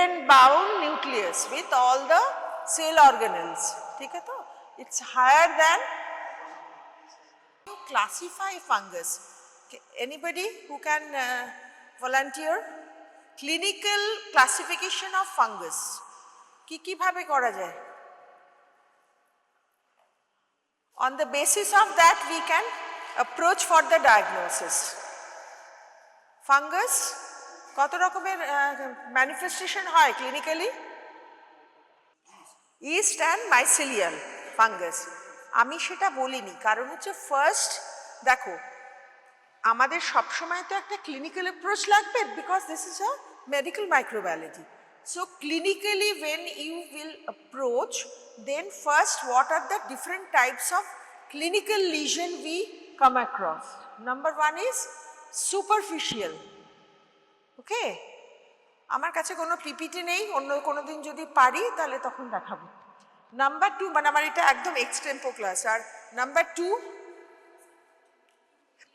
membrane bound nucleus with all the cell organelles. ठीक है तो it's higher than. You classify fungus. Anybody who can volunteer? Clinical classification of fungus কি ভাবে করা যায়? On the basis of that we can approach for the diagnosis. Fungus কত রকমের manifestation হয় clinically? Yeast and mycelial fungus. আমি সেটা বলিনি কারণ হচ্ছে ফার্স্ট দেখো আমাদের সব সময় তো একটা ক্লিনিক্যাল অ্যাপ্রোচ লাগবে because this is a medical microbiology so clinically when you will approach then first what are the different types of clinical lesion we come across. Number one is superficial. Okay, আমার কাছে কোনো PPT নেই, অন্য কোনো দিন যদি পারি তাহলে তখন দেখাবো। নাম্বার টু মানে আমার এটা একদম এক্সটেম্পো ক্লাস। আর নাম্বার টু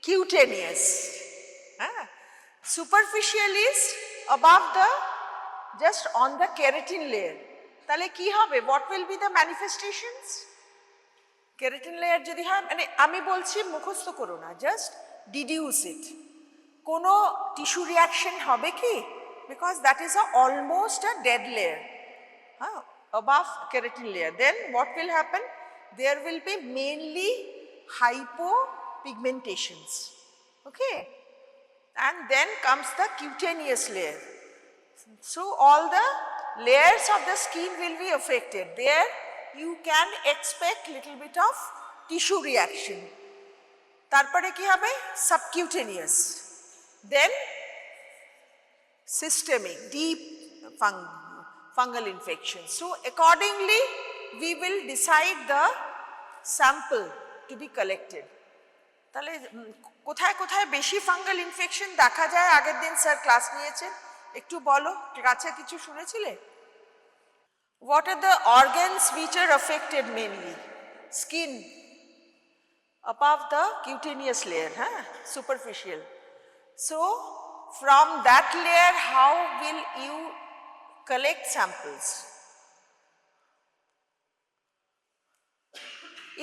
কিউটেনিয়াস। হ্যাঁ, superficial is above the just on the keratin layer. তাহলে কি হবে, what will be the manifestations? Keratin layer যদি হয় মানে আমি বলছি মুখস্থ করো না, জাস্ট ডিডিউস ইট। কোনো টিস্যু রিয়াকশন হবে কি? Because that is almost a dead layer above keratin layer. Then what will happen? There will be mainly hypopigmentations. Okay, and then comes the cutaneous layer. So all the layers of the skin will be affected. There you can expect little bit of tissue reaction. Tarpore ki hobe? Subcutaneous. Then systemic, deep fungal infection. So accordingly we will decide the sample to be collected. তাহলে কোথায় কোথায় বেশি fungal infection দেখা যায় আগের দিন sir class নিয়েছেন, একটু বলো, কাছে কিছু শুনেছিলে? What are the organs which are affected mainly? Skin above the cutaneous layer, superficial. So from that layer how will you collect samples?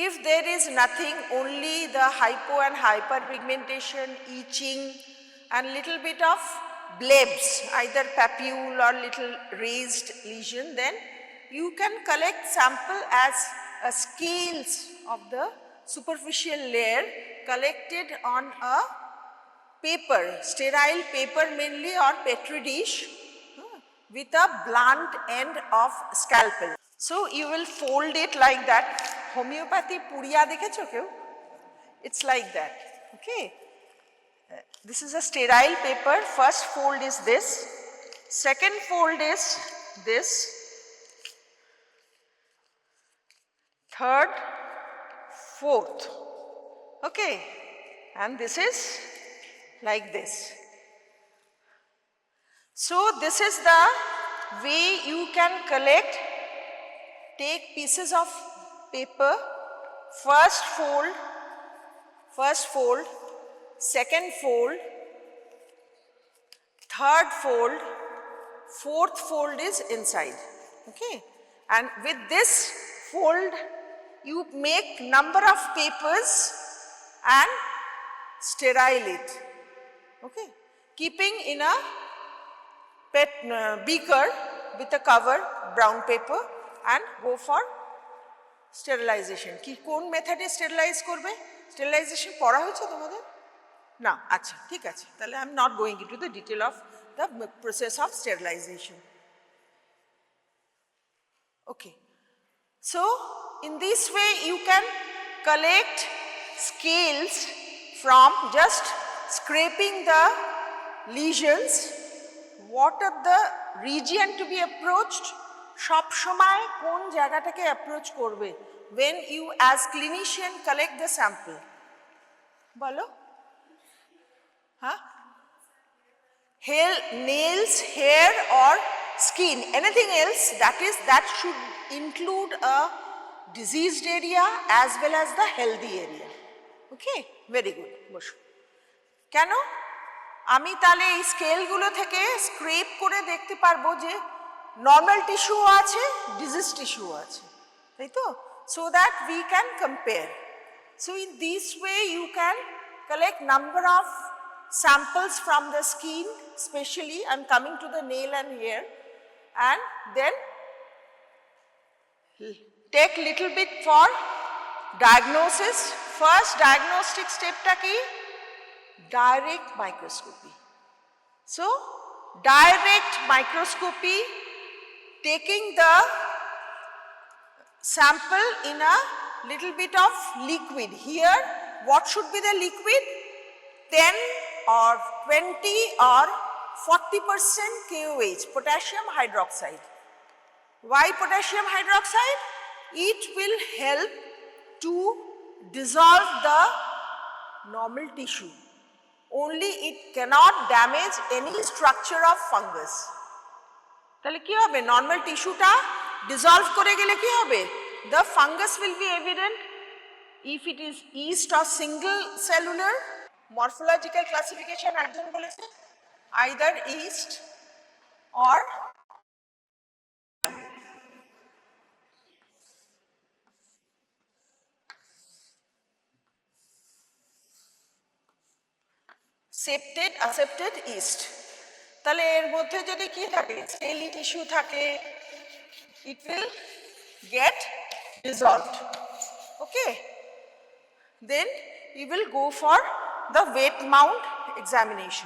If there is nothing, only the hypo and hyperpigmentation, itching and little bit of blebs, either papule or little raised lesion, then you can collect sample as scales of the superficial layer collected on a paper, sterile paper mainly, or petri dish with a blunt end of scalpel. So you will fold it like that. Homeopathy puriya dekhecho keu? It's like that. Okay, this is a sterile paper. First fold is this, second fold is this, third, fourth. Okay, and this is like this. So this is the way you can collect. Take pieces of paper, first fold, second fold, third fold, fourth fold is inside. Okay, and with this fold you make number of papers and sterile it. Okay, keeping in a pet beaker with a cover, brown paper, and go for sterilization. কি কোন মেথডে sterilise করবে? Sterilisation পড়া হয়েছে তোমাদের? না, আচ্ছা ঠিক আছে, তাহলে I am not going into the detail of the process of sterilisation. Okay, so in this way you can collect scales from just scraping the lesions. What are the region to be approached? সব সময় কোন জায়গাটাকে approach করবে when you as clinician collect the sample? বলো। Hair, nails, hair or skin, anything else that should include a diseased area as well as the healthy area. Okay, very good. বসো। কেন? আমি তাহলে এই স্কেলগুলো থেকে স্ক্রেপ করে দেখতে পারবো যে নর্মাল টিস্যু আছে, ডিজিজ টিস্যু আছে, তাই তো? So that we can compare. So in this way you can collect number of samples from the skin, especially I'm coming to the nail and hair, and then take little bit for diagnosis. First diagnostic step ta ki? Direct microscopy. So direct microscopy, taking the sample in a little bit of liquid. Here what should be the liquid? 10 or 20 or 40% KOH, potassium hydroxide. Why potassium hydroxide? It will help to dissolve the normal tissue. Only it cannot damage any structure of fungus. তাহলে কি হবে? Normal টিস্যুটা dissolve করে গেলে কি হবে? The fungus will be evident. If it is yeast or single cellular, morphological classification একজন বলেছে, either yeast or septed, accepted yeast. তাহলে এর মধ্যে যদি কি থাকে? Scaly tissue থাকে, it will get dissolved. Okay, then you will go for the weight mount examination.